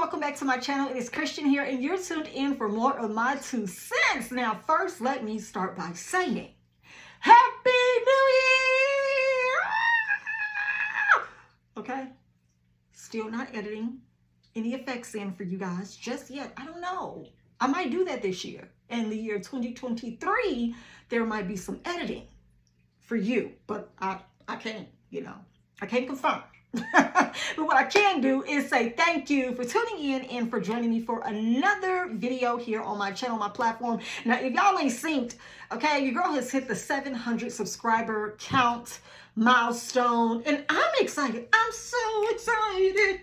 welcome back to my channel. It is Christian here, and you're tuned in for more of my 2 cents. Now, first, let me start by saying, Happy New Year! Okay, still not editing any effects in for you guys just yet. I don't know. I might do that this year. In the year 2023, there might be some editing for you, but I can't, I can't confirm. But what I can do is say thank you for tuning in and for joining me for another video here on my channel, my platform. Now, if y'all ain't synced, okay, your girl has hit the 700 subscriber count milestone, and I'm excited. I'm so excited.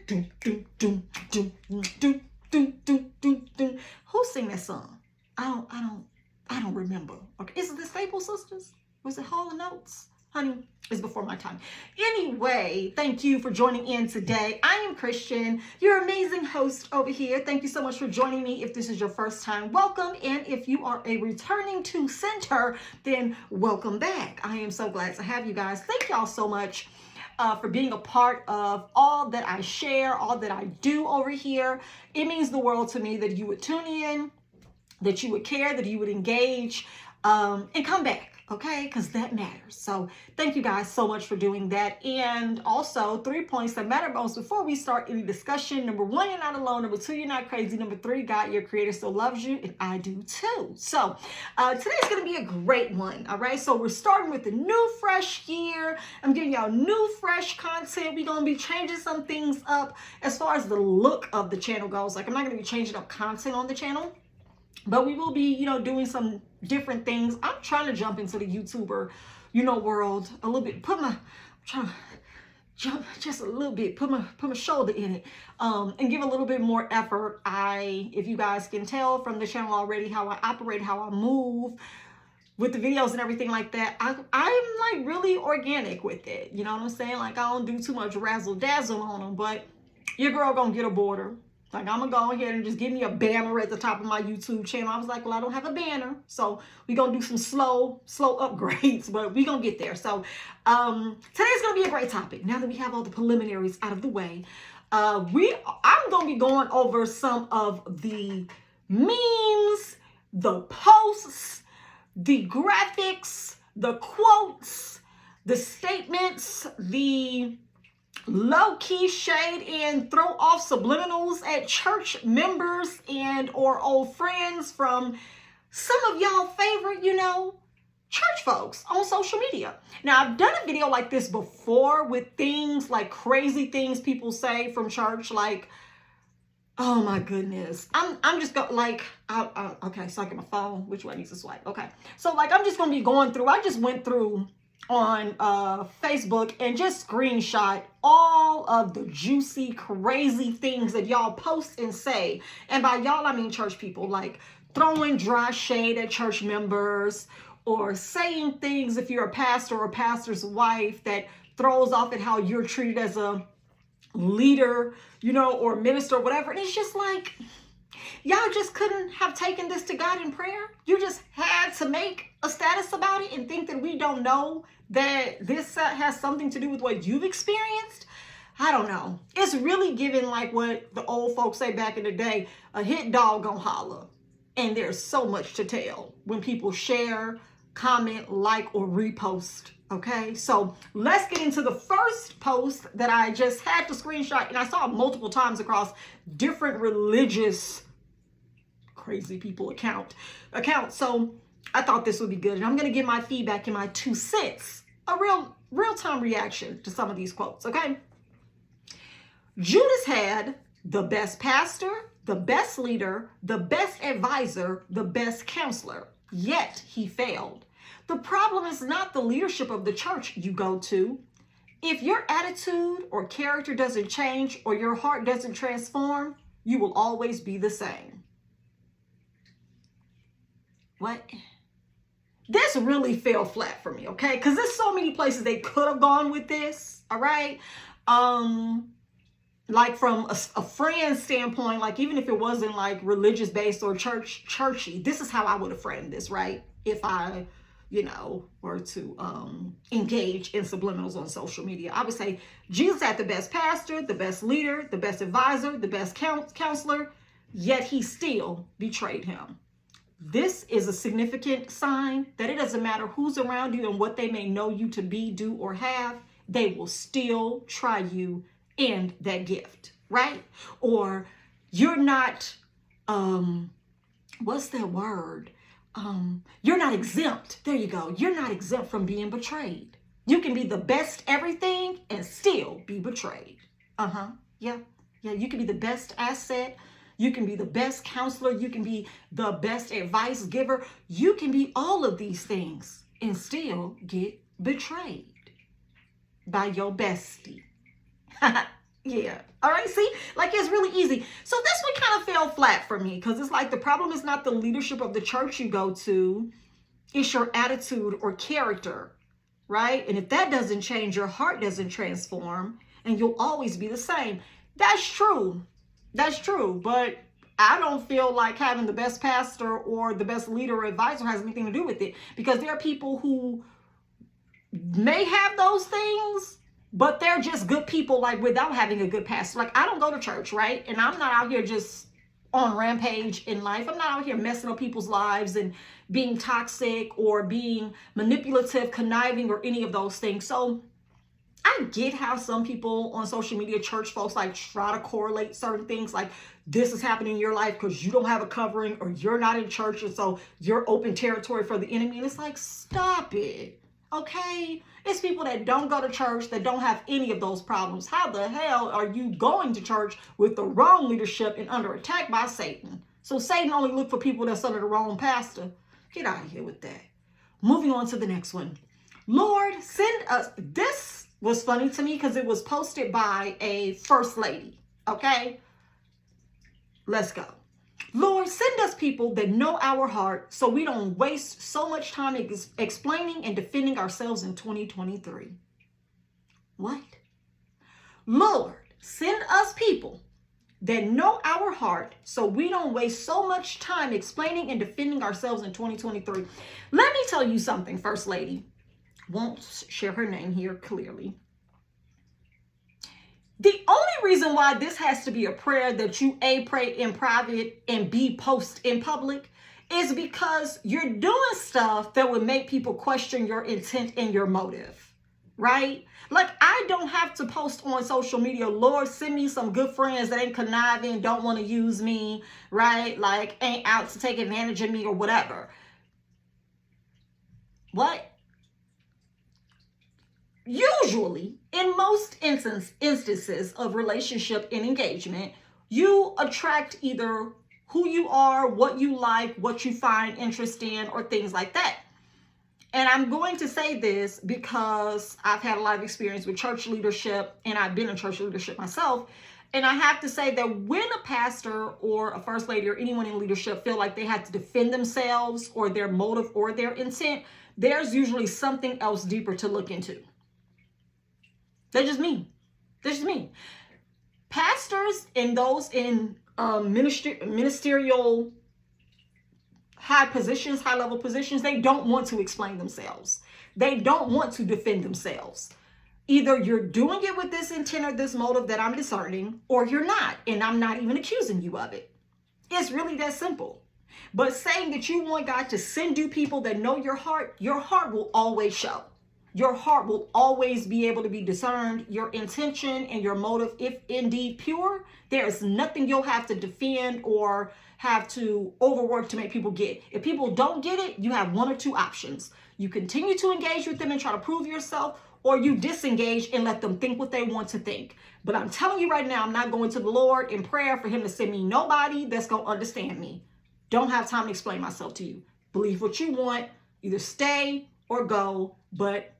Who sing that song? I don't remember. Okay, is it the Staple Sisters? Was it Hall & Oates? Honey, it's before my time. Anyway, thank you for joining in today. I am Christian, your amazing host over here. Thank you so much for joining me. If this is your first time, welcome. And if you are a returning to center, then welcome back. I am so glad to have you guys. Thank y'all so much for being a part of all that I share, all that I do over here. It means the world to me that you would tune in, that you would care, that you would engage, and come back. Okay, because that matters. So thank you guys so much for doing that. And also 3 points that matter most before we start any discussion. Number 1, you're not alone. Number 2, you're not crazy. Number 3, God, your creator, still loves you, and I do too. So today's going to be a great one. All right, so we're starting with the new fresh year. I'm giving y'all new fresh content. We're going to be changing some things up as far as the look of the channel goes. Like, I'm not going to be changing up content on the channel, but we will be, doing some different things. I'm trying to jump into the YouTuber, world a little bit. I'm trying to jump just a little bit, put my shoulder in it, and give a little bit more effort. If you guys can tell from the channel already how I operate, how I move with the videos and everything like that, I'm like really organic with it. You know what I'm saying? Like, I don't do too much razzle dazzle on them, but your girl gonna get a border. Like, I'm going to go ahead and just give me a banner at the top of my YouTube channel. I was like, well, I don't have a banner. So we're going to do some slow upgrades, but we're going to get there. So today's going to be a great topic. Now that we have all the preliminaries out of the way, I'm going to be going over some of the memes, the posts, the graphics, the quotes, the statements, the low-key shade and throw off subliminals at church members and or old friends from some of y'all favorite, church folks on social media. Now, I've done a video like this before with things like crazy things people say from church, like, oh my goodness. I'm just going like, okay, so I get my phone. Which way needs to swipe? Okay. So like, I'm just going to be going through, I just went through on Facebook and just screenshot all of the juicy, crazy things that y'all post and say. And by y'all, I mean church people, like throwing dry shade at church members or saying things if you're a pastor or a pastor's wife that throws off at how you're treated as a leader, or minister or whatever. And it's just like, y'all just couldn't have taken this to God in prayer. You just had to make a status about it and think that we don't know that this has something to do with what you've experienced. I don't know. It's really giving like what the old folks say back in the day, a hit dog gonna holler. And there's so much to tell when people share, comment, like, or repost. Okay, so let's get into the first post that I just had to screenshot, and I saw it multiple times across different religious crazy people accounts. So I thought this would be good, and I'm going to give my feedback in my 2 cents, a real-time reaction to some of these quotes. Okay, Judas had the best pastor, the best leader, the best advisor, the best counselor, yet he failed. The problem is not the leadership of the church you go to. If your attitude or character doesn't change or your heart doesn't transform, you will always be the same. What? This really fell flat for me, okay? Because there's so many places they could have gone with this, all right? Like from a friend's standpoint, like even if it wasn't like religious based or churchy, this is how I would have framed this, right? If I or to engage in subliminals on social media. I would say Jesus had the best pastor, the best leader, the best advisor, the best counselor, yet he still betrayed him. This is a significant sign that it doesn't matter who's around you and what they may know you to be, do, or have, they will still try you and that gift, right? Or you're not, what's that word? You're not exempt. There you go. You're not exempt from being betrayed. You can be the best everything and still be betrayed. Yeah. You can be the best asset. You can be the best counselor. You can be the best advice giver. You can be all of these things and still get betrayed by your bestie. Yeah. All right. See, like it's really easy. So this one kind of fell flat for me because it's like the problem is not the leadership of the church you go to. It's your attitude or character, right? And if that doesn't change, your heart doesn't transform and you'll always be the same. That's true. That's true. But I don't feel like having the best pastor or the best leader or advisor has anything to do with it, because there are people who may have those things, but they're just good people, like without having a good pastor. Like I don't go to church, right? And I'm not out here just on rampage in life. I'm not out here messing up people's lives and being toxic or being manipulative, conniving, or any of those things. So I get how some people on social media, church folks, like try to correlate certain things, like this is happening in your life because you don't have a covering or you're not in church, and so you're open territory for the enemy. And it's like, stop it. Okay, it's people that don't go to church, that don't have any of those problems. How the hell are you going to church with the wrong leadership and under attack by Satan? So Satan only look for people that's under the wrong pastor. Get out of here with that. Moving on to the next one. Lord, send us. This was funny to me because it was posted by a first lady. Okay, let's go. Lord, send us people that know our heart so we don't waste so much time explaining and defending ourselves in 2023. What? Lord, send us people that know our heart so we don't waste so much time explaining and defending ourselves in 2023. Let me tell you something, First Lady. Won't share her name here clearly. The only reason why this has to be a prayer that you A, pray in private and B, post in public is because you're doing stuff that would make people question your intent and your motive, right? Like I don't have to post on social media, Lord, send me some good friends that ain't conniving, don't want to use me, right? Like ain't out to take advantage of me or whatever. What? Usually, in most instances of relationship and engagement, you attract either who you are, what you like, what you find interest in, or things like that. And I'm going to say this because I've had a lot of experience with church leadership, and I've been in church leadership myself. And I have to say that when a pastor or a first lady or anyone in leadership feel like they have to defend themselves or their motive or their intent, there's usually something else deeper to look into. That's just me. That's just me. Pastors and those in ministerial high positions, high level positions, they don't want to explain themselves. They don't want to defend themselves. Either you're doing it with this intent or this motive that I'm discerning, or you're not, and I'm not even accusing you of it. It's really that simple. But saying that you want God to send you people that know your heart will always show. Your heart will always be able to be discerned. Your intention and your motive, if indeed pure, there is nothing you'll have to defend or have to overwork to make people get. If people don't get it, you have one or two options. You continue to engage with them and try to prove yourself, or you disengage and let them think what they want to think. But I'm telling you right now, I'm not going to the Lord in prayer for him to send me nobody that's going to understand me. Don't have time to explain myself to you. Believe what you want, either stay or go, but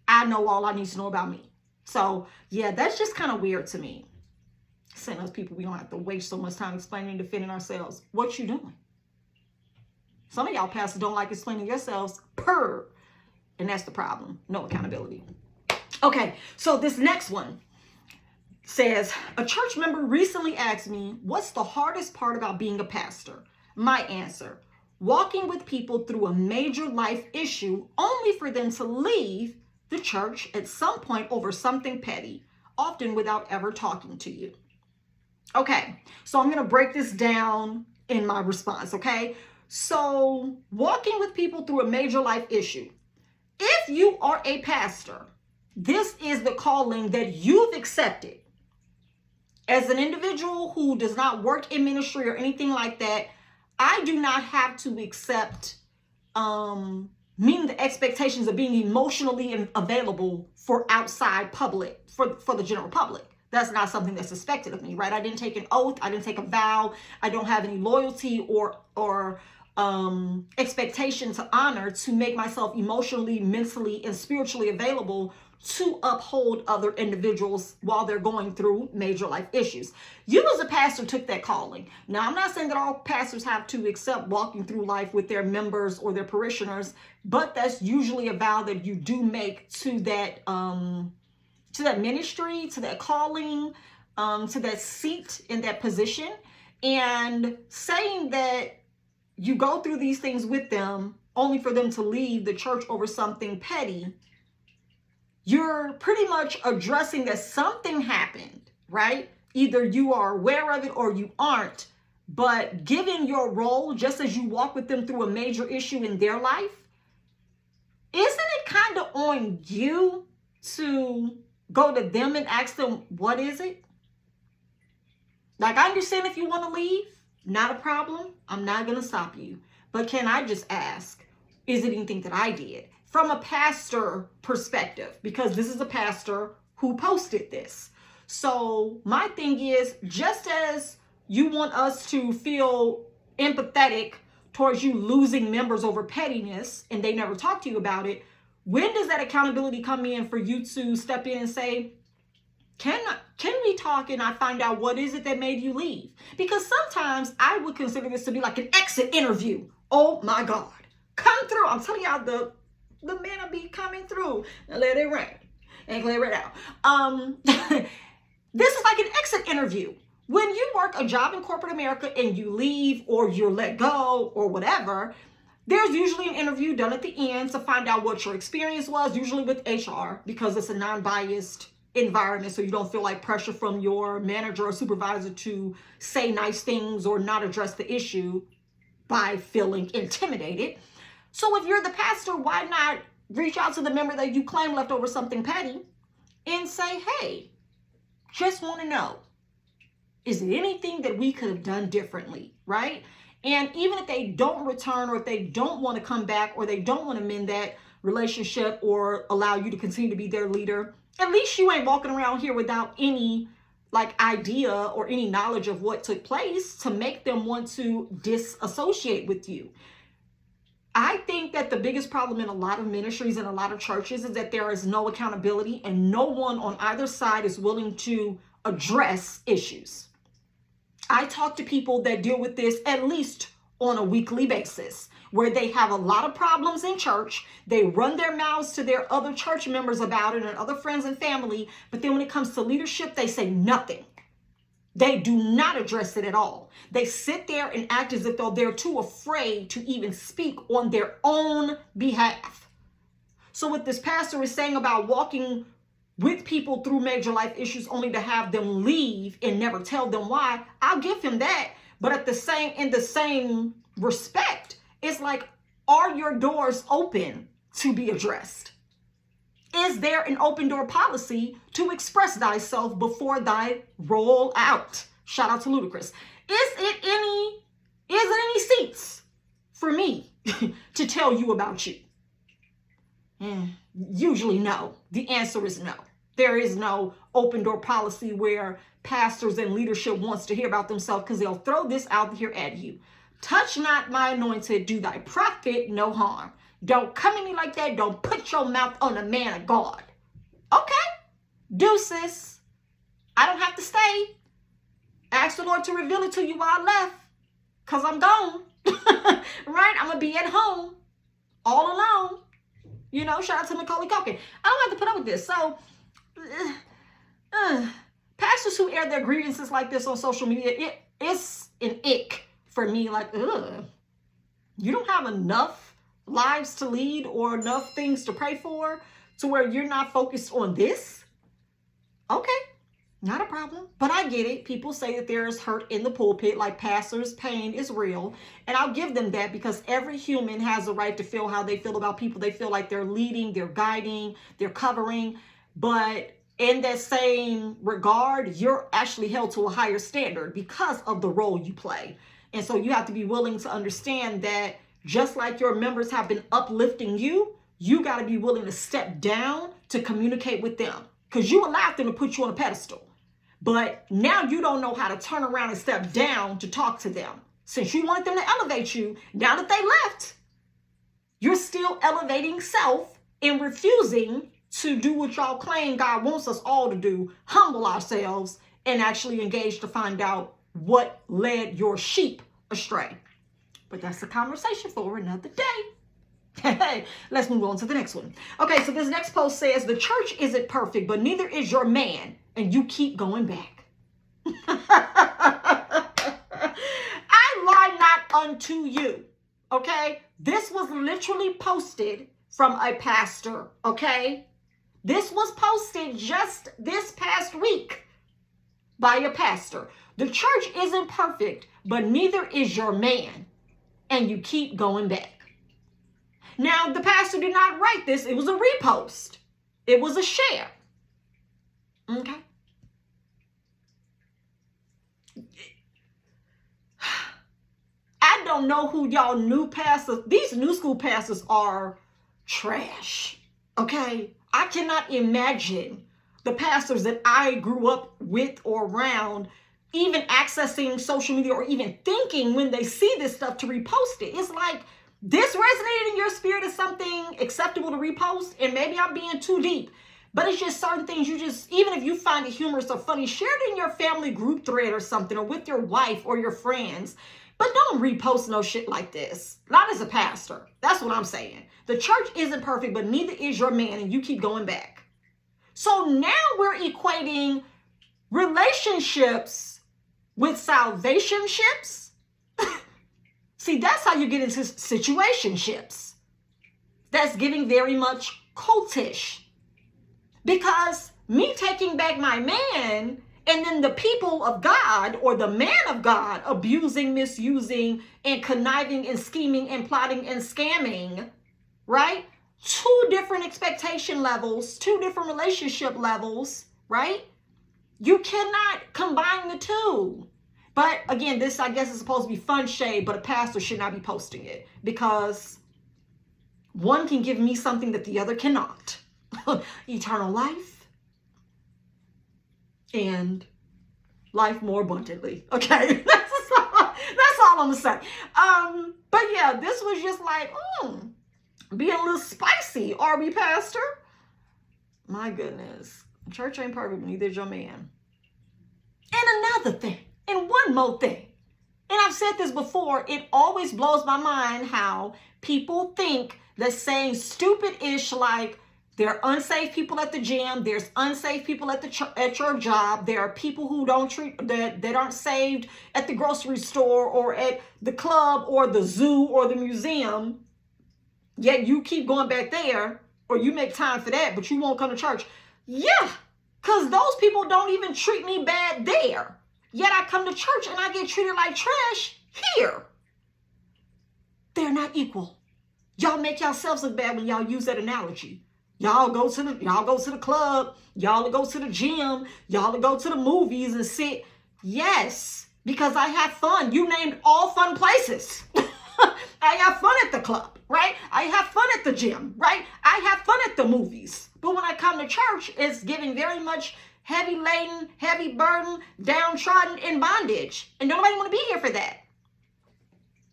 I know all I need to know about me. So yeah, that's just kind of weird to me. Saying those people, we don't have to waste so much time explaining and defending ourselves. What you doing? Some of y'all pastors don't like explaining yourselves, and that's the problem. No accountability. Okay, so this next one says, a church member recently asked me, what's the hardest part about being a pastor? My answer, walking with people through a major life issue only for them to leave the church at some point over something petty, often without ever talking to you. Okay, so I'm going to break this down in my response, okay? So, walking with people through a major life issue. If you are a pastor, this is the calling that you've accepted. As an individual who does not work in ministry or anything like that, I do not have to accept meeting the expectations of being emotionally available for outside public, for the general public. That's not something that's expected of me, right? I didn't take an oath. I didn't take a vow. I don't have any loyalty or expectation to honor to make myself emotionally, mentally, and spiritually available to uphold other individuals while they're going through major life issues. You as a pastor took that calling. Now, I'm not saying that all pastors have to accept walking through life with their members or their parishioners, but that's usually a vow that you do make to that ministry, to that calling, to that seat in that position. And saying that you go through these things with them only for them to leave the church over something petty, you're pretty much addressing that something happened, right? Either you are aware of it or you aren't, but given your role, just as you walk with them through a major issue in their life, isn't it kind of on you to go to them and ask them, what is it? Like, I understand if you want to leave, not a problem. I'm not going to stop you. But can I just ask, is it anything that I did? From a pastor perspective, because this is a pastor who posted this. So my thing is, just as you want us to feel empathetic towards you losing members over pettiness and they never talk to you about it, when does that accountability come in for you to step in and say, can we talk and I find out what is it that made you leave? Because sometimes I would consider this to be like an exit interview. Oh my God. Come through. I'm telling y'all, the men will be coming through and let it rain and clear it out. This is like an exit interview. When you work a job in corporate America and you leave or you're let go or whatever, there's usually an interview done at the end to find out what your experience was, usually with HR, because it's a non-biased environment, so you don't feel like pressure from your manager or supervisor to say nice things or not address the issue by feeling intimidated. So if you're the pastor, why not reach out to the member that you claim left over something petty and say, hey, just want to know, is there anything that we could have done differently, right? And even if they don't return or if they don't want to come back or they don't want to mend that relationship or allow you to continue to be their leader, at least you ain't walking around here without any idea or any knowledge of what took place to make them want to disassociate with you. I think that the biggest problem in a lot of ministries and a lot of churches is that there is no accountability and no one on either side is willing to address issues. I talk to people that deal with this at least on a weekly basis, where they have a lot of problems in church. They run their mouths to their other church members about it and other friends and family. But then when it comes to leadership, they say nothing. They do not address it at all. They sit there and act as if though they're too afraid to even speak on their own behalf. So what this pastor is saying about walking with people through major life issues only to have them leave and never tell them why, I'll give him that. But in the same respect, it's like, are your doors open to be addressed? Is there an open door policy to express thyself before thy roll out? Shout out to Ludacris. Is it any seats for me to tell you about you? Usually no. The answer is no. There is no open door policy where pastors and leadership wants to hear about themselves, because they'll throw this out here at you. Touch not my anointed, do thy prophet no harm. Don't come at me like that. Don't put your mouth on a man of God. Okay, deuces. I don't have to stay. Ask the Lord to reveal it to you while I left, because I'm gone. Right? I'm going to be at home all alone. You know, shout out to Macaulay Culkin. I don't have to put up with this. So, pastors who air their grievances like this on social media, it's an ick for me. Like, ugh. You don't have enough lives to lead or enough things to pray for to where you're not focused on this? Okay, not a problem. But I get it. People say that there is hurt in the pulpit, like pastors' pain is real. And I'll give them that, because every human has a right to feel how they feel about people they feel like they're leading, they're guiding, they're covering. But in that same regard, you're actually held to a higher standard because of the role you play. And so you have to be willing to understand that just like your members have been uplifting you, you got to be willing to step down to communicate with them, because you allowed them to put you on a pedestal. But now you don't know how to turn around and step down to talk to them. Since you wanted them to elevate you, now that they left, you're still elevating self and refusing to do what y'all claim God wants us all to do, humble ourselves and actually engage to find out what led your sheep astray. But that's a conversation for another day. Hey, let's move on to the next one. Okay, so this next post says, the church isn't perfect, but neither is your man, and you keep going back. I lie not unto you, okay? This was literally posted from a pastor, okay? This was posted just this past week by a pastor. The church isn't perfect, but neither is your man, and you keep going back. Now, the pastor did not write this. It was a repost. It was a share. Okay? I don't know who y'all new pastors, these new school pastors are trash. Okay? I cannot imagine the pastors that I grew up with or around even accessing social media or even thinking when they see this stuff to repost it. It's like, this resonated in your spirit as something acceptable to repost, and maybe I'm being too deep, but it's just certain things you just, even if you find it humorous or funny, share it in your family group thread or something, or with your wife or your friends. But don't repost no shit like this. Not as a pastor. That's what I'm saying. The church isn't perfect, but neither is your man, and you keep going back. So now we're equating relationships with salvationships. See, that's how you get into situationships. That's getting very much cultish. Because me taking back my man, and then the people of God or the man of God abusing, misusing, and conniving and scheming and plotting and scamming, right? Two different expectation levels, two different relationship levels, right? You cannot combine the two. But again, this, I guess, is supposed to be fun shade, but a pastor should not be posting it, because one can give me something that the other cannot. Eternal life and life more abundantly. Okay, that's all I'm gonna say. But yeah, this was just like, being a little spicy, RB pastor. My goodness, church ain't perfect, neither is your man. And another thing. And one more thing, and I've said this before, it always blows my mind how people think that saying stupid-ish, like there are unsafe people at the gym, there's unsafe people at your job, there are people who that aren't saved at the grocery store or at the club or the zoo or the museum, yet you keep going back there, or you make time for that, but you won't come to church. Yeah, because those people don't even treat me bad there. Yet I come to church and I get treated like trash here. They're not equal. Y'all make yourselves look bad when y'all use that analogy. Y'all go to the club, y'all go to the gym, y'all go to the movies and sit. Yes, because I have fun. You named all fun places. I have fun at the club, right? I have fun at the gym, right? I have fun at the movies. But when I come to church, it's giving very much heavy laden, heavy burden, downtrodden, in bondage. And nobody want to be here for that.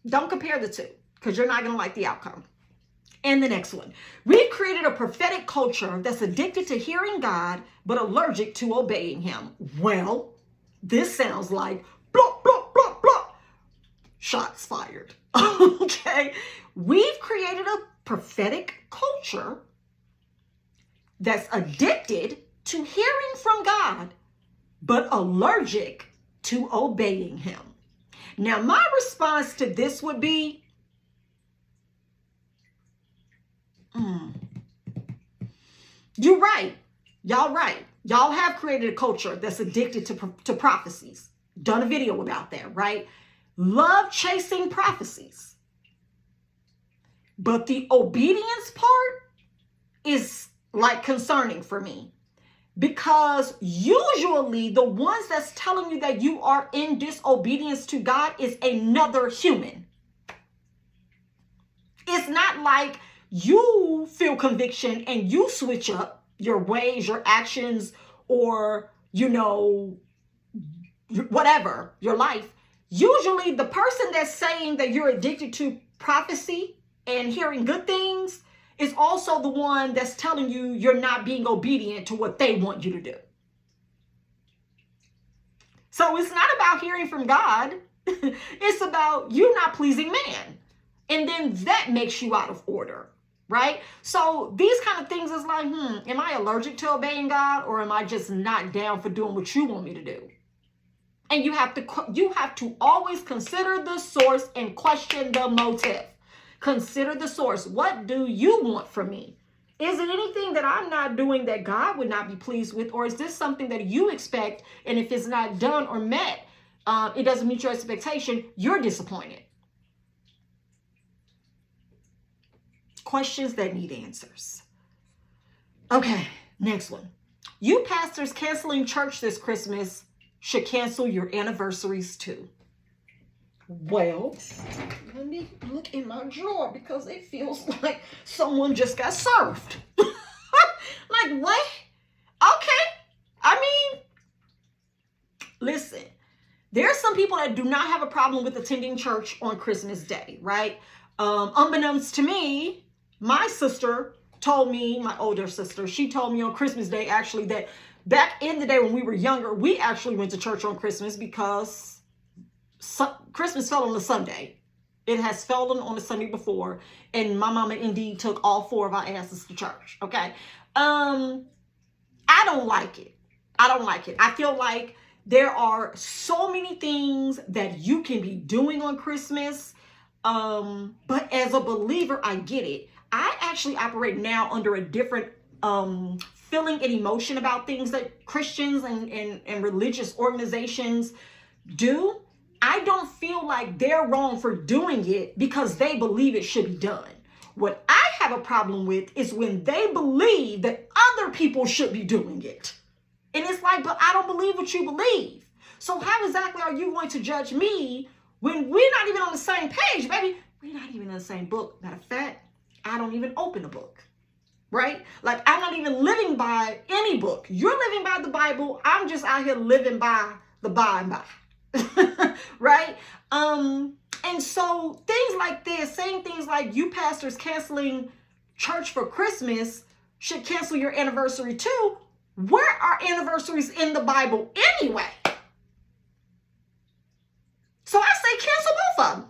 Don't compare the two, because you're not going to like the outcome. And the next one. We've created a prophetic culture that's addicted to hearing God, but allergic to obeying him. Well, this sounds like blah, blah, blah, blah. Shots fired. Okay. We've created a prophetic culture that's addicted to hearing from God, but allergic to obeying him. Now, my response to this would be, Mm. You're right. Y'all right. Y'all have created a culture that's addicted to prophecies. Done a video about that, right? Love chasing prophecies. But the obedience part is like concerning for me. Because usually the ones that's telling you that you are in disobedience to God is another human. It's not like you feel conviction and you switch up your ways, your actions, or, whatever, your life. Usually the person that's saying that you're addicted to prophecy and hearing good things is also the one that's telling you you're not being obedient to what they want you to do. So it's not about hearing from God. It's about you not pleasing man. And then that makes you out of order, right? So these kind of things is like, am I allergic to obeying God, or am I just not down for doing what you want me to do? And you have to always consider the source and question the motive. Consider the source. What do you want from me? Is it anything that I'm not doing that God would not be pleased with? Or is this something that you expect, and if it's not done or met, it doesn't meet your expectation, you're disappointed? Questions that need answers. Okay, next one. You pastors canceling church this Christmas should cancel your anniversaries too. Well, let me look in my drawer because it feels like someone just got served. Like, what? Okay. I mean, listen, there are some people that do not have a problem with attending church on Christmas Day, right? Unbeknownst to me, my sister told me, my older sister, she told me on Christmas Day, actually, that back in the day when we were younger, we actually went to church on Christmas because Christmas fell on a Sunday. It has fallen on the Sunday before, and my mama indeed took all 4 of our asses to church. Okay. I don't like it. I feel like there are so many things that you can be doing on Christmas. But as a believer, I get it. I actually operate now under a different feeling and emotion about things that Christians and religious organizations do. I don't feel like they're wrong for doing it because they believe it should be done. What I have a problem with is when they believe that other people should be doing it. And it's like, but I don't believe what you believe. So how exactly are you going to judge me when we're not even on the same page, baby? We're not even in the same book. Matter of fact, I don't even open a book, right? Like, I'm not even living by any book. You're living by the Bible. I'm just out here living by the by and by. Right? And so things like this, saying things like you pastors canceling church for Christmas should cancel your anniversary too. Where are anniversaries in the Bible anyway? So I say cancel both of them.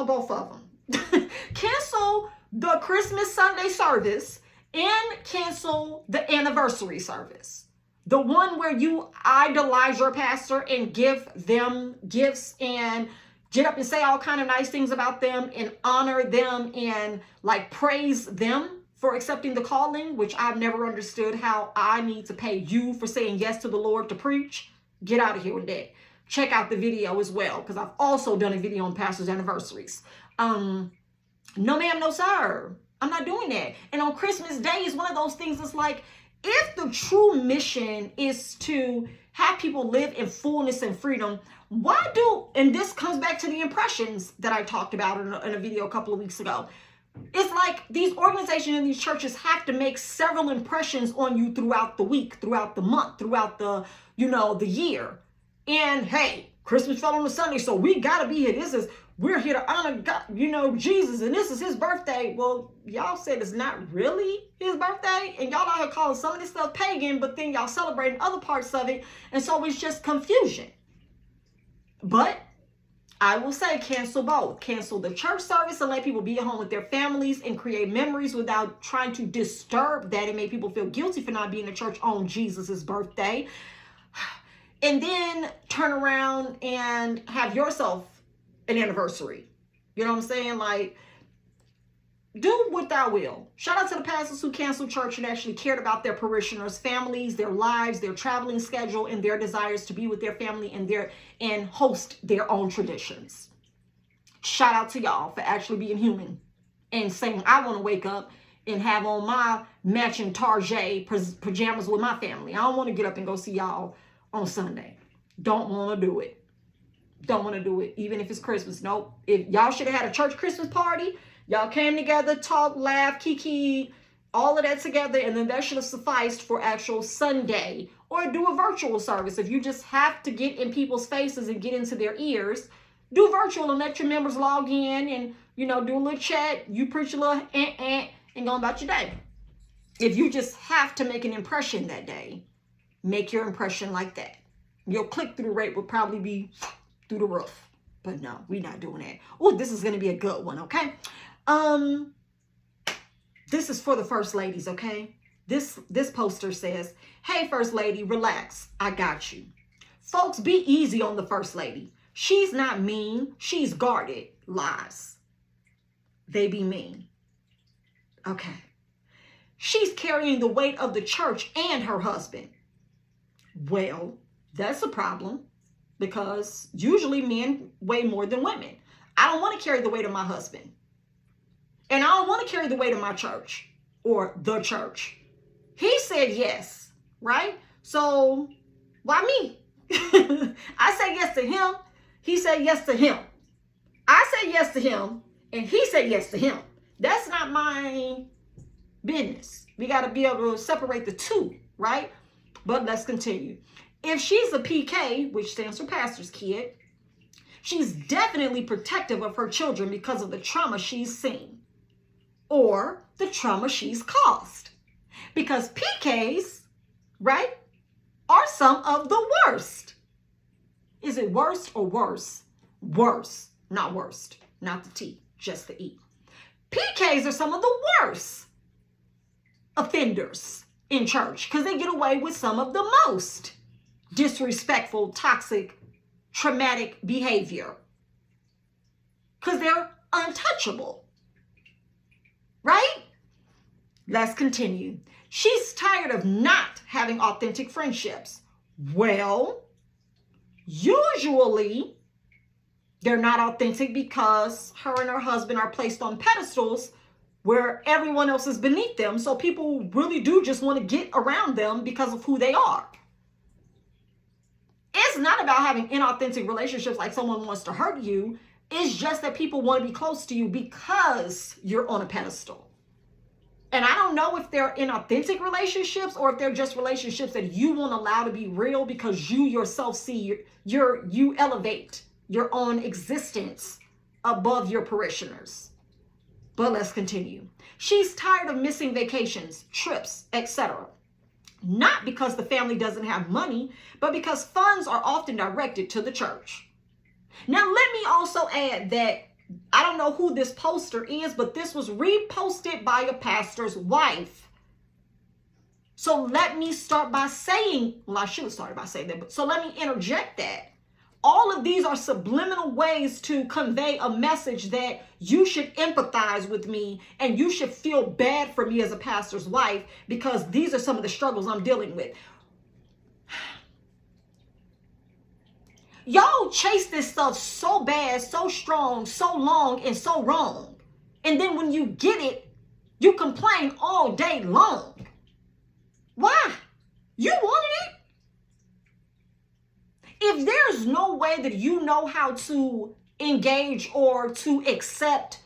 Both of them. Cancel the Christmas Sunday service and cancel the anniversary service. The one where you idolize your pastor and give them gifts and get up and say all kind of nice things about them and honor them and like praise them for accepting the calling, which I've never understood how I need to pay you for saying yes to the Lord to preach. Get out of here with that. Check out the video as well, because I've also done a video on pastors' anniversaries. No ma'am, no sir. I'm not doing that. And on Christmas Day is one of those things that's like, if the true mission is to have people live in fullness and freedom, and this comes back to the impressions that I talked about in a video a couple of weeks ago. It's like these organizations and these churches have to make several impressions on you throughout the week, throughout the month, throughout the year. And hey, Christmas fell on a Sunday, so we gotta be here. We're here to honor God, Jesus, and this is his birthday. Well, y'all said it's not really his birthday, and y'all out here calling some of this stuff pagan, but then y'all celebrating other parts of it, and so it's just confusion. But I will say cancel both. Cancel the church service and let people be at home with their families and create memories without trying to disturb that and make people feel guilty for not being in church on Jesus's birthday. And then turn around and have yourself an anniversary. You know what I'm saying? Like, do what thou will. Shout out to the pastors who canceled church and actually cared about their parishioners, families, their lives, their traveling schedule, and their desires to be with their family and host their own traditions. Shout out to y'all for actually being human and saying, I want to wake up and have on my matching Target pajamas with my family. I don't want to get up and go see y'all on Sunday. Don't want to do it. Don't want to do it. Even if it's Christmas. Nope. If y'all should have had a church Christmas party, y'all came together, talked, laughed, kiki, all of that together, and then that should have sufficed for actual Sunday, or do a virtual service. If you just have to get in people's faces and get into their ears, do virtual and let your members log in and, do a little chat. You preach a little and go about your day. If you just have to make an impression that day, make your impression like that. Your click-through rate would probably be through the roof. But no, we're not doing that. Oh, this is going to be a good one, okay? This is for the first ladies, okay? This poster says, hey, first lady, relax. I got you. Folks, be easy on the first lady. She's not mean. She's guarded. Lies. They be mean. Okay. She's carrying the weight of the church and her husband. Well, that's a problem because usually men weigh more than women. I don't want to carry the weight of my husband. And I don't want to carry the weight of my church or the church. He said yes, right? So why me? I said yes to him. He said yes to him. I said yes to him. And he said yes to him. That's not my business. We got to be able to separate the two, right? But let's continue. If she's a PK, which stands for pastor's kid, she's definitely protective of her children because of the trauma she's seen or the trauma she's caused. Because PKs, right, are some of the worst. Is it worst or worse? Worse, not worst, not the T, just the E. PKs are some of the worst offenders in church because they get away with some of the most disrespectful, toxic, traumatic behavior because they're untouchable, right? Let's continue. She's tired of not having authentic friendships. Well, usually they're not authentic because her and her husband are placed on pedestals where everyone else is beneath them. So people really do just want to get around them because of who they are. It's not about having inauthentic relationships like someone wants to hurt you. It's just that people want to be close to you because you're on a pedestal. And I don't know if they're inauthentic relationships or if they're just relationships that you won't allow to be real because you yourself see you elevate your own existence above your parishioners. But let's continue. She's tired of missing vacations, trips, etc. Not because the family doesn't have money, but because funds are often directed to the church. Now, let me also add that I don't know who this poster is, but this was reposted by a pastor's wife. So let me start by saying, well, I should have started by saying that, but so let me interject that. All of these are subliminal ways to convey a message that you should empathize with me and you should feel bad for me as a pastor's wife because these are some of the struggles I'm dealing with. Y'all chase this stuff so bad, so strong, so long, and so wrong. And then when you get it, you complain all day long. Why? You wanted it? If there's no way that you know how to engage or to accept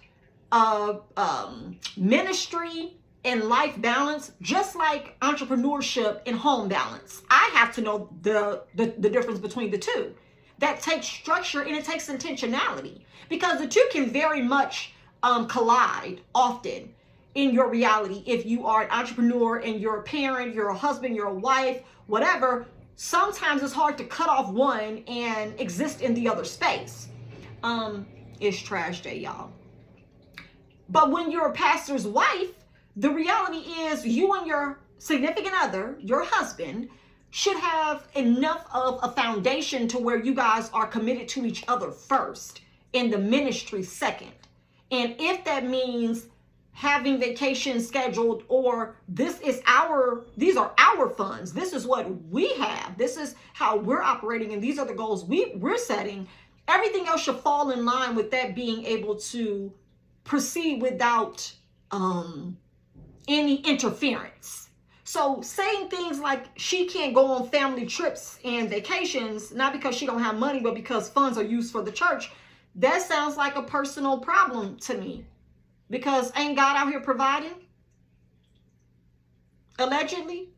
ministry and life balance, just like entrepreneurship and home balance, I have to know the difference between the two. That takes structure and it takes intentionality because the two can very much collide often in your reality. If you are an entrepreneur and you're a parent, you're a husband, you're a wife, whatever, sometimes it's hard to cut off one and exist in the other space. It's trash day, y'all. But when you're a pastor's wife, the reality is you and your significant other, your husband, should have enough of a foundation to where you guys are committed to each other first and the ministry second. And if that means having vacations scheduled, or these are our funds. This is what we have. This is how we're operating, and these are the goals we're setting. Everything else should fall in line with that being able to proceed without any interference. So saying things like she can't go on family trips and vacations, not because she don't have money, but because funds are used for the church, that sounds like a personal problem to me. Because ain't God out here providing? Allegedly?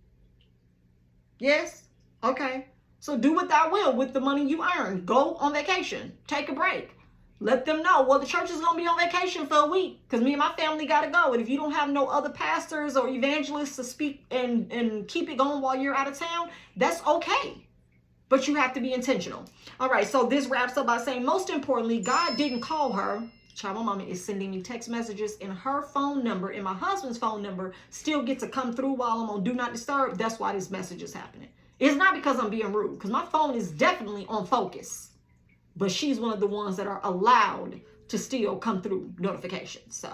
Yes? Okay. So do what thou will with the money you earn. Go on vacation. Take a break. Let them know, well, the church is going to be on vacation for a week because me and my family got to go. And if you don't have no other pastors or evangelists to speak and keep it going while you're out of town, that's okay. But you have to be intentional. All right, so this wraps up by saying, most importantly, God didn't call her. Child, my mama is sending me text messages, and her phone number and my husband's phone number still get to come through while I'm on Do Not Disturb. That's why this message is happening. It's not because I'm being rude, because my phone is definitely on focus. But she's one of the ones that are allowed to still come through notifications. So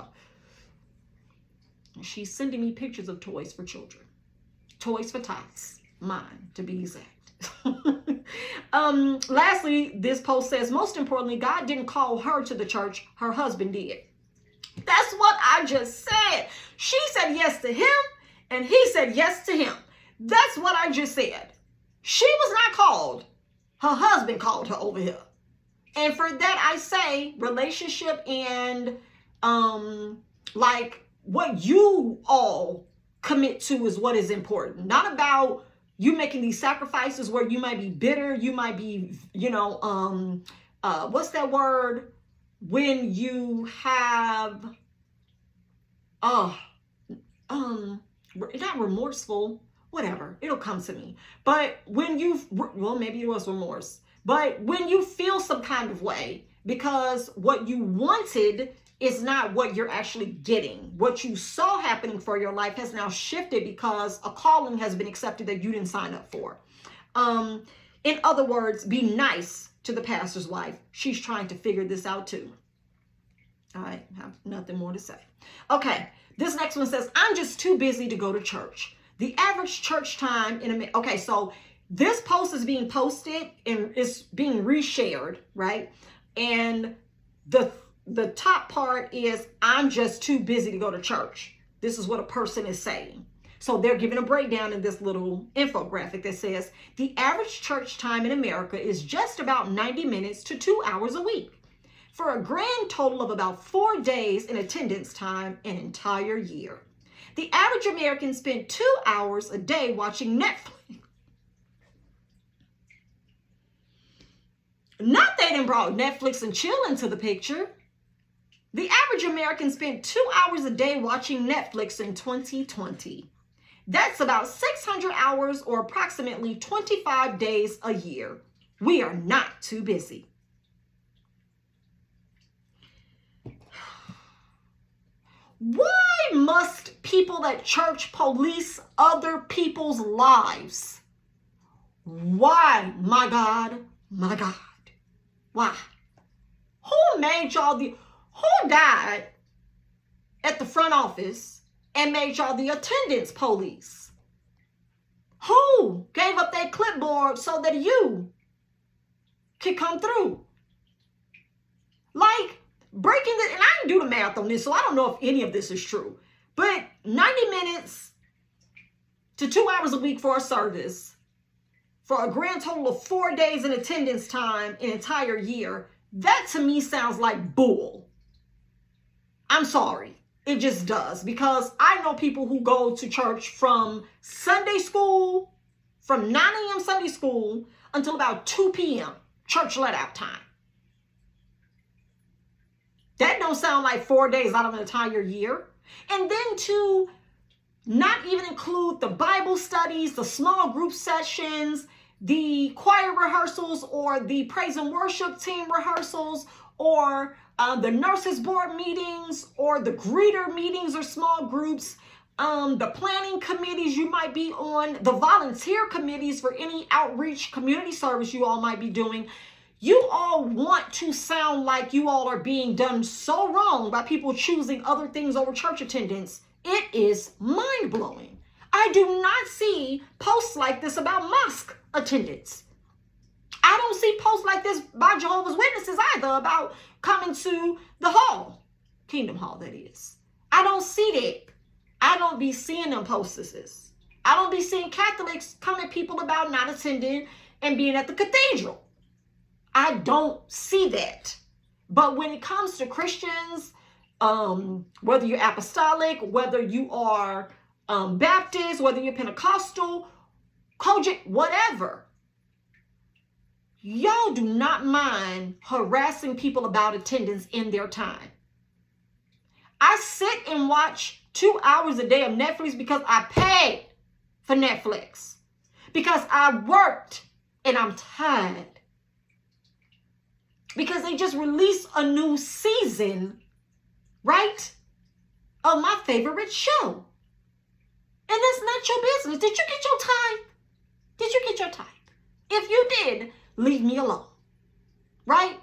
she's sending me pictures of toys for children. Toys for tots. Mine, to be exact. Lastly, this post says, most importantly, God didn't call her to the church. Her husband did. That's what I just said. She said yes to him, and he said yes to him. That's what I just said. She was not called. Her husband called her over here. And for that, I say relationship and like what you all commit to is what is important. Not about you making these sacrifices where you might be bitter. You might be, what's that word? When you have, not remorseful, whatever. It'll come to me. But when maybe it was remorse. But when you feel some kind of way because what you wanted is not what you're actually getting. What you saw happening for your life has now shifted because a calling has been accepted that you didn't sign up for. In other words, be nice to the pastor's wife. She's trying to figure this out too. I have nothing more to say. Okay, this next one says, I'm just too busy to go to church. The average church time in America. Okay, so this post is being posted and it's being reshared, right? And the top part is, I'm just too busy to go to church. This is what a person is saying. So they're giving a breakdown in this little infographic that says, the average church time in America is just about 90 minutes to 2 hours a week, for a grand total of about 4 days in attendance time an entire year. The average American spent 2 hours a day watching Netflix. Not that they brought Netflix and chill into the picture. The average American spent 2 hours a day watching Netflix in 2020. That's about 600 hours or approximately 25 days a year. We are not too busy. Why must people at church police other people's lives? Why, my God, my God? Why? Who made y'all who died at the front office and made y'all the attendance police? Who gave up their clipboard so that you could come through? Like, breaking the, and I didn't do the math on this, so I don't know if any of this is true, but 90 minutes to 2 hours a week for a service, for a grand total of 4 days in attendance time an entire year, that to me sounds like bull. I'm sorry. It just does. Because I know people who go to church from Sunday school, from 9 a.m. Sunday school until about 2 p.m. church let out time. That don't sound like 4 days out of an entire year. And then to not even include the Bible studies, the small group sessions, the choir rehearsals, or the praise and worship team rehearsals, or the nurses board meetings, or the greeter meetings or small groups, the planning committees you might be on, the volunteer committees for any outreach community service you all might be doing. You all want to sound like you all are being done so wrong by people choosing other things over church attendance. It is mind-blowing. I do not see posts like this about mosque attendance. I don't see posts like this by Jehovah's Witnesses either about coming to the hall, Kingdom Hall, that is. I don't see that. I don't be seeing them posters. I don't be seeing Catholics come at people about not attending and being at the cathedral. I don't see that. But when it comes to Christians, whether you're apostolic, whether you are Baptist, whether you're Pentecostal, Kojic, whatever, y'all do not mind harassing people about attendance in their time. I sit and watch 2 hours a day of Netflix because I paid for Netflix. Because I worked and I'm tired. Because they just released a new season, right, of my favorite show. And that's not your business. Did you get your time? Did you get your time? If you did, leave me alone, right?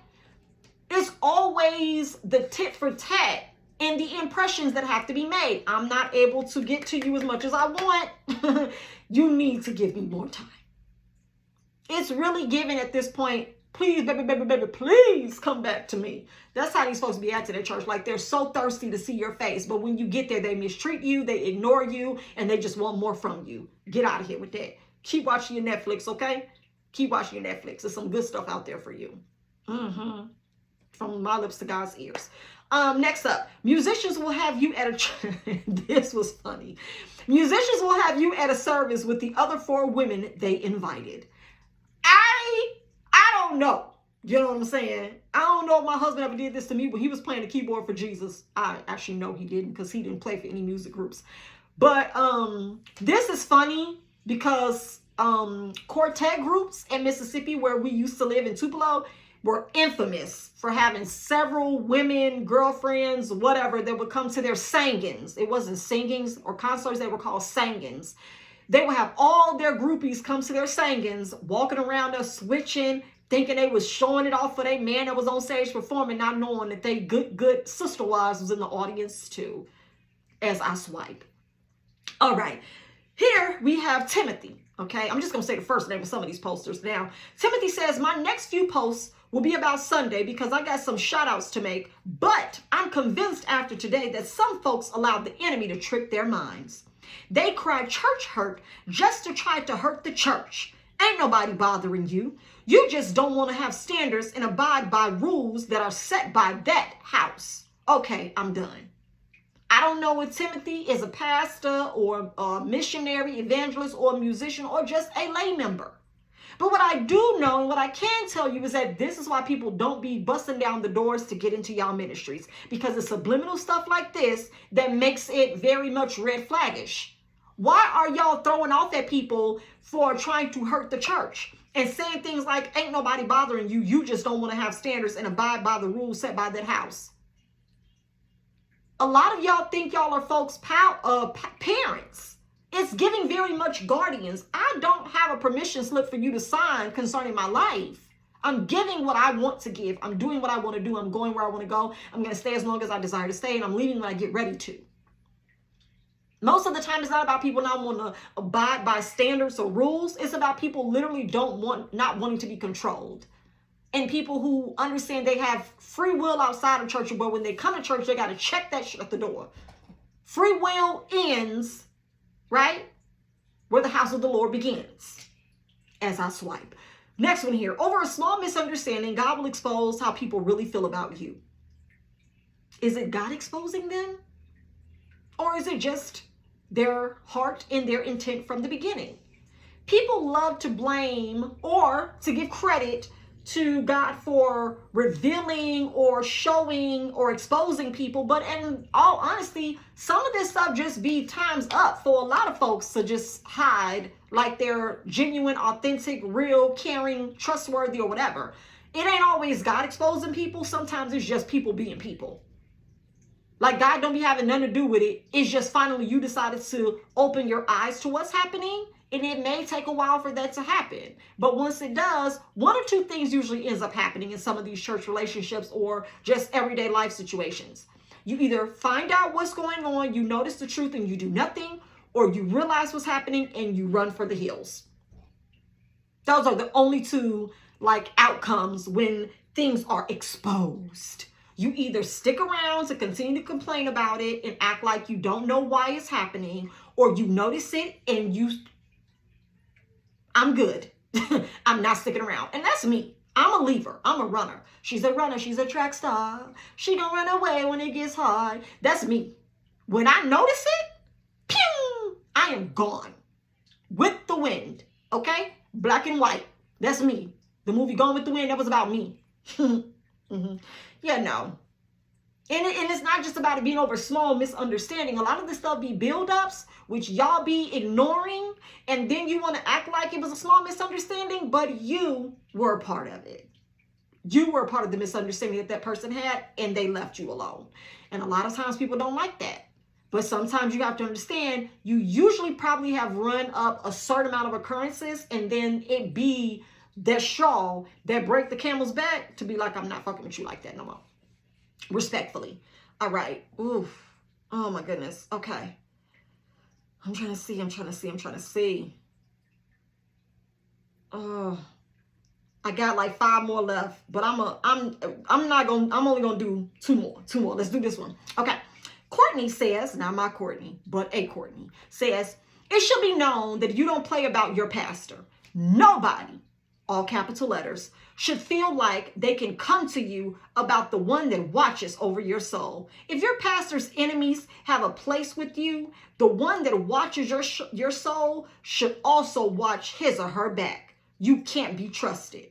It's always the tit for tat and the impressions that have to be made. I'm not able to get to you as much as I want. You need to give me more time. It's really giving at this point, please, baby, baby, baby, please come back to me. That's how these folks be acting at church. Like they're so thirsty to see your face. But when you get there, they mistreat you, they ignore you, and they just want more from you. Get out of here with that. Keep watching your Netflix, okay? Keep watching your Netflix. There's some good stuff out there for you. From my lips to God's ears. Next up, musicians will have you at a this was funny. Musicians will have you at a service with the other 4 women they invited. I don't know. You know what I'm saying? I don't know if my husband ever did this to me, but he was playing the keyboard for Jesus. I actually know he didn't because he didn't play for any music groups. But this is funny because quartet groups in Mississippi, where we used to live in Tupelo, were infamous for having several women, girlfriends, whatever, that would come to their singings. It wasn't singings or concerts, they were called singings. They would have all their groupies come to their singings, walking around us, switching, thinking they was showing it off for their man that was on stage performing, not knowing that they good sister wives was in the audience too, as I swipe. All right, here we have Timothy. Okay, I'm just going to say the first name of some of these posters now. Timothy says, my next few posts will be about Sunday because I got some shout outs to make, but I'm convinced after today that some folks allowed the enemy to trick their minds. They cry church hurt just to try to hurt the church. Ain't nobody bothering you. You just don't want to have standards and abide by rules that are set by that house. Okay, I'm done. I don't know if Timothy is a pastor or a missionary, evangelist, or a musician, or just a lay member. But what I do know and what I can tell you is that this is why people don't be busting down the doors to get into y'all ministries. Because it's subliminal stuff like this that makes it very much red flaggish. Why are y'all throwing off at people for trying to hurt the church and saying things like, ain't nobody bothering you, you just don't want to have standards and abide by the rules set by that house? A lot of y'all think y'all are folks' parents. It's giving very much guardians. I don't have a permission slip for you to sign concerning my life. I'm giving what I want to give. I'm doing what I want to do. I'm going where I want to go. I'm going to stay as long as I desire to stay, and I'm leaving when I get ready to. Most of the time, it's not about people not wanting to abide by standards or rules. It's about people literally not wanting to be controlled. And people who understand they have free will outside of church, but when they come to church, they got to check that shit at the door. Free will ends, right, where the house of the Lord begins, as I swipe. Next one here. Over a small misunderstanding, God will expose how people really feel about you. Is it God exposing them? Or is it just their heart and their intent from the beginning? People love to blame or to give credit to God for revealing or showing or exposing people. But in all honesty, some of this stuff just be times up for a lot of folks to just hide like they're genuine, authentic, real, caring, trustworthy, or whatever. It ain't always God exposing people. Sometimes it's just people being people. Like God don't be having nothing to do with it. It's just finally you decided to open your eyes to what's happening And it may take a while for that to happen. But once it does, one or two things usually ends up happening in some of these church relationships or just everyday life situations. You either find out what's going on, you notice the truth and you do nothing, or you realize what's happening and you run for the hills. Those are the only two outcomes when things are exposed. You either stick around to continue to complain about it and act like you don't know why it's happening, or you notice it and I'm good. I'm not sticking around. And that's me. I'm a leaver. I'm a runner. She's a runner. She's a track star. She don't run away when it gets hard. That's me. When I notice it, pew, I am gone with the wind. Okay? Black and white. That's me. The movie Gone with the Wind, that was about me. Mm-hmm. Yeah, no. And it's not just about it being over small misunderstanding. A lot of this stuff be buildups, which y'all be ignoring, and then you want to act like it was a small misunderstanding, but you were a part of it. You were a part of the misunderstanding that person had, and they left you alone. And a lot of times people don't like that. But sometimes you have to understand, you usually probably have run up a certain amount of occurrences, and then it be that straw that break the camel's back to be like, I'm not fucking with you like that no more. Respectfully. All right. Oof. Oh my goodness. Okay. I'm trying to see. Oh, I got like 5 more left, but I'm only gonna do two more. Let's do this one. Okay. Courtney says, not my Courtney, but a Courtney says, it should be known that you don't play about your pastor. Nobody, all capital letters, should feel like they can come to you about the one that watches over your soul. If your pastor's enemies have a place with you, the one that watches your soul should also watch his or her back. You can't be trusted.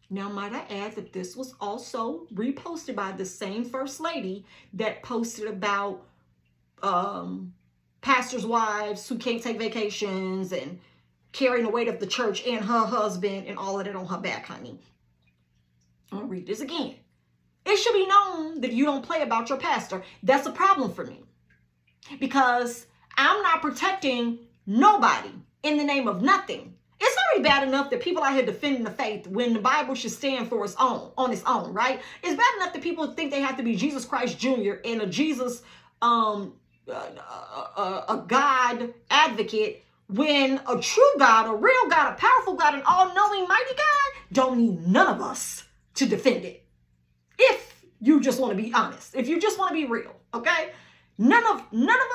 Now, might I add that this was also reposted by the same first lady that posted about pastors' wives who can't take vacations and carrying the weight of the church and her husband and all of that on her back, honey. I'm going to read this again. It should be known that you don't play about your pastor. That's a problem for me, because I'm not protecting nobody in the name of nothing. It's already bad enough that people out here defending the faith when the Bible should stand for its own, on its own, right? It's bad enough that people think they have to be Jesus Christ Jr. and a Jesus, a God advocate, when a true God, a real God, a powerful God, an all-knowing, mighty God don't need none of us to defend it. If you just want to be honest, if you just want to be real, okay? None of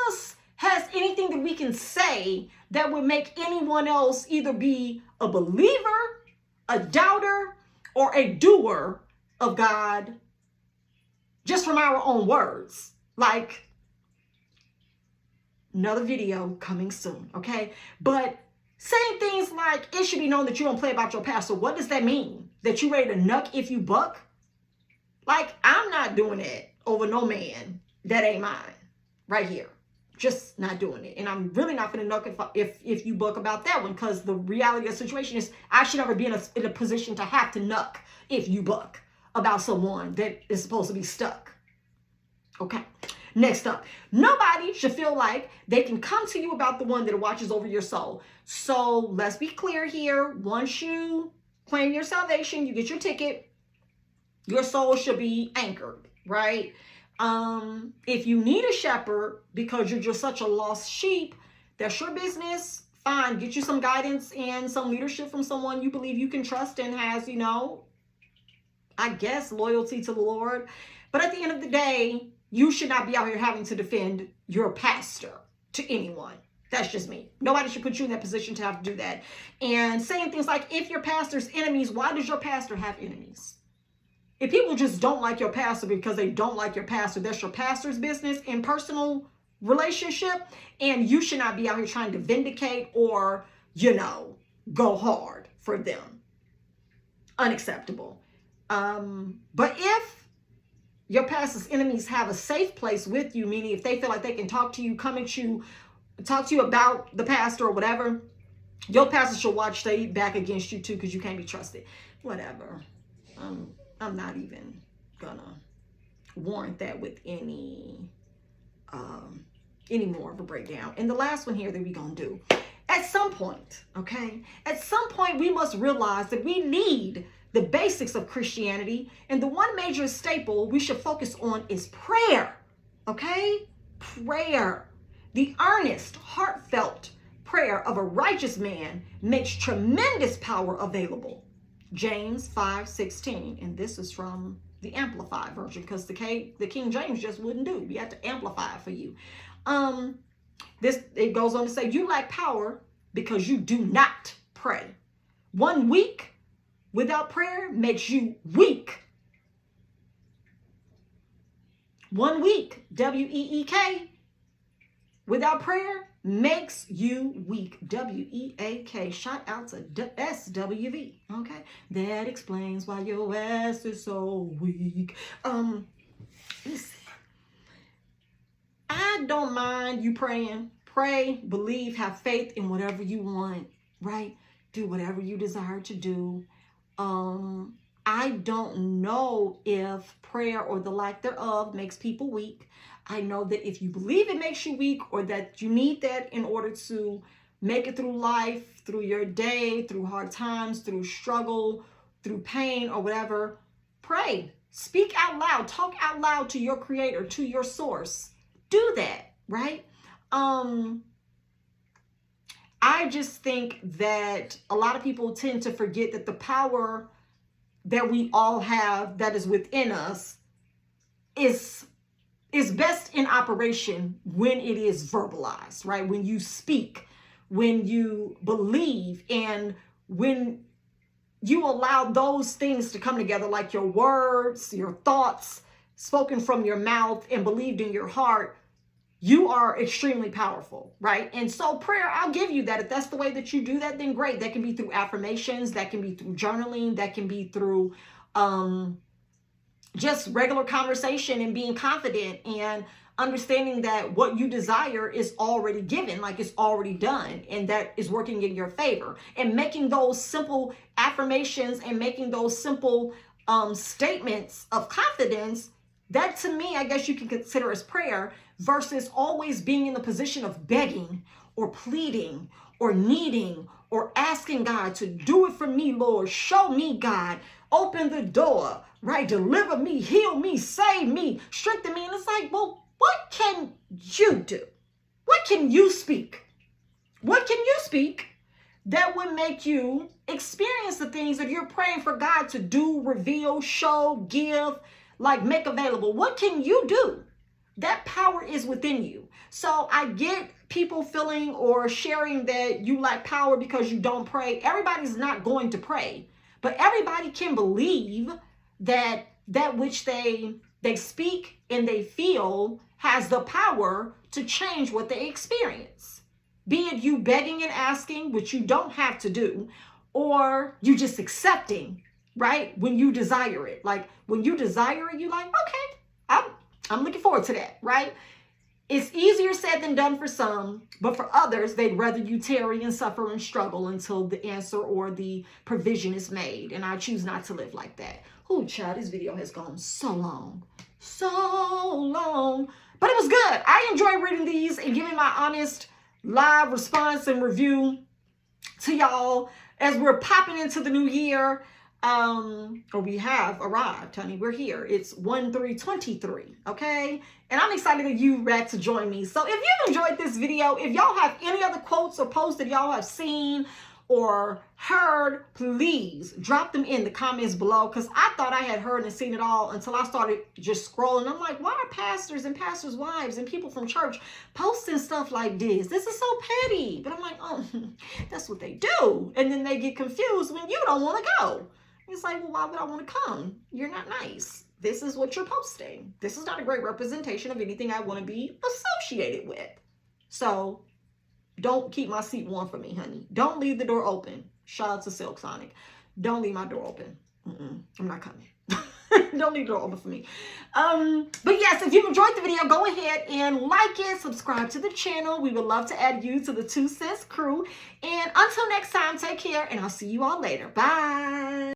us has anything that we can say that would make anyone else either be a believer, a doubter, or a doer of God just from our own words. Like, another video coming soon, okay? But saying things like, it should be known that you don't play about your pastor. What does that mean? That you ready to nuck if you buck? Like, I'm not doing that over no man that ain't mine right here. Just not doing it. And I'm really not going to nuck if you buck about that one, because the reality of the situation is I should never be in a position to have to nuck if you buck about someone that is supposed to be stuck. Okay. Next up, nobody should feel like they can come to you about the one that watches over your soul. So let's be clear here. Once you claim your salvation, you get your ticket, your soul should be anchored, right? If you need a shepherd because you're just such a lost sheep, that's your business. Fine, get you some guidance and some leadership from someone you believe you can trust and has, I guess, loyalty to the Lord. But at the end of the day, you should not be out here having to defend your pastor to anyone. That's just me. Nobody should put you in that position to have to do that. And saying things like, if your pastor's enemies, why does your pastor have enemies? If people just don't like your pastor because they don't like your pastor, that's your pastor's business and personal relationship. And you should not be out here trying to vindicate or, go hard for them. Unacceptable. But if your pastor's enemies have a safe place with you, meaning if they feel like they can talk to you, come at you, talk to you about the pastor or whatever, your pastor should watch they back against you too, because you can't be trusted. Whatever. I'm not even gonna warrant that with any any more of a breakdown. And the last one here that we're going to do. At some point, okay, at some point we must realize that we need the basics of Christianity. And the one major staple we should focus on is prayer, okay? Prayer. The earnest, heartfelt prayer of a righteous man makes tremendous power available. James 5:16. And this is from the Amplified version, because the King James just wouldn't do. We had to amplify it for you. It goes on to say, you lack power because you do not pray. 1 week without prayer makes you weak. 1 week, W-E-E-K, without prayer makes you weak. W-E-A-K. Shout out to S-W-V. Okay. That explains why your ass is so weak. Listen. I don't mind you praying. Pray, believe, have faith in whatever you want, right? Do whatever you desire to do. I don't know if prayer or the lack thereof makes people weak. I know that if you believe it makes you weak, or that you need that in order to make it through life, through your day, through hard times, through struggle, through pain or whatever, pray. Speak out loud. Talk out loud to your creator, to your source. Do that, right? I just think that a lot of people tend to forget that the power that we all have that is within us is best in operation when it is verbalized, right? When you speak, when you believe, and when you allow those things to come together, like your words, your thoughts spoken from your mouth and believed in your heart, you are extremely powerful, right? And so prayer, I'll give you that. If that's the way that you do that, then great. That can be through affirmations. That can be through journaling. That can be through just regular conversation and being confident and understanding that what you desire is already given, like it's already done, and that is working in your favor. And making those simple affirmations and making those simple statements of confidence, that to me, I guess you can consider as prayer, versus always being in the position of begging or pleading or needing or asking God to do it for me, Lord. Show me, God. Open the door, right? Deliver me, heal me, save me, strengthen me. And it's like, well, what can you do? What can you speak? What can you speak that would make you experience the things that you're praying for God to do, reveal, show, give, like make available? What can you do? That power is within you. So I get people feeling or sharing that you lack power because you don't pray. Everybody's not going to pray, but everybody can believe that that which they speak and they feel has the power to change what they experience. Be it you begging and asking, which you don't have to do, or you just accepting, right? When you desire it. Like when you desire it, you're like, okay, I'm looking forward to that, right? It's easier said than done for some, but for others, they'd rather you tarry and suffer and struggle until the answer or the provision is made. And I choose not to live like that. Oh, child, this video has gone so long. But it was good. I enjoy reading these and giving my honest live response and review to y'all as we're popping into the new year. Or we have arrived, honey. We're here. It's 1/3/23, okay? And I'm excited that you back to join me. So if you've enjoyed this video, if y'all have any other quotes or posts that y'all have seen or heard, please drop them in the comments below, because I thought I had heard and seen it all until I started just scrolling. I'm like, why are pastors and pastors' wives and people from church posting stuff like this? This is so petty. But I'm like, oh, that's what they do. And then they get confused when you don't want to go. It's like, well, why would I want to come? You're not nice. This is what you're posting. This is not a great representation of anything I want to be associated with. So don't keep my seat warm for me, honey. Don't leave the door open. Shout out to Silk Sonic. Don't leave my door open. I'm not coming. Don't leave the door open for me. But yes, if you've enjoyed the video, go ahead and like it, subscribe to the channel. We would love to add you to the 2 Cents crew. And until next time, take care, and I'll see you all later. Bye.